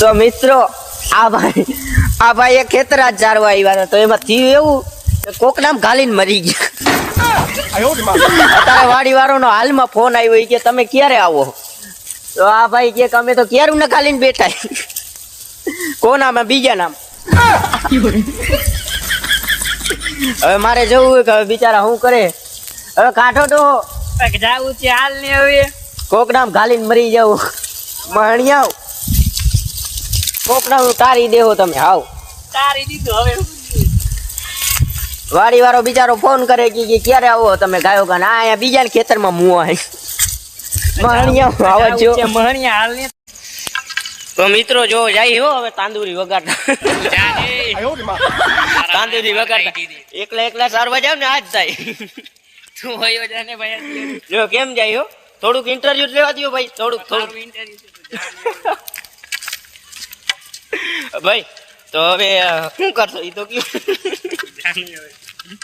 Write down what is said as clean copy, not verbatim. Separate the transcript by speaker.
Speaker 1: તો મિત્રો આ ભાઈ એક ખેતરા ચારવા આવ્યા હતા, તો એમાં થયું એવું કોક નામ ઘાલીને મરી ગયા। અત્યારે વાડી વાળો હાલમાં ફોન આવ્યો કે તમે ક્યારે આવો, તો આ ભાઈ કે અમે તો ક્યારું ને ઘાલીને બેઠા। કોણ આમાં બીજા નામ? હવે મારે જવું હોય કે બિચારા શું કરે, હવે કાઢો તો
Speaker 2: જાવું છે હાલ ને હવે
Speaker 1: કોક નામ ઘાલીને મરી જાવ મહણિયાવ, કોક નામ તારી દેવો તમે આવ
Speaker 2: તારી દીધું હવે
Speaker 1: વાડી વાળો બિચારો ફોન કરે કે ક્યારે આવો તમે, ગાયો ગાન અહીંયા બીજા ખેતરમાં મુવા મહણિયાવ આવજો
Speaker 2: મહણિયા હાલ ને।
Speaker 1: તો મિત્રો જો જાય હો હવે તાંદુરી વગાડતા, તાંદુરી વગાડતા એકલા સારવા જાવ ને આજ થાય।
Speaker 2: તું હોયો જાને ભાઈ
Speaker 1: જો કેમ જાય હો, થોડુંક ઇન્ટરવ્યુ લેવા દો ભાઈ, થોડુંક ભાઈ। તો હવે શું કરશો એ તો કયું?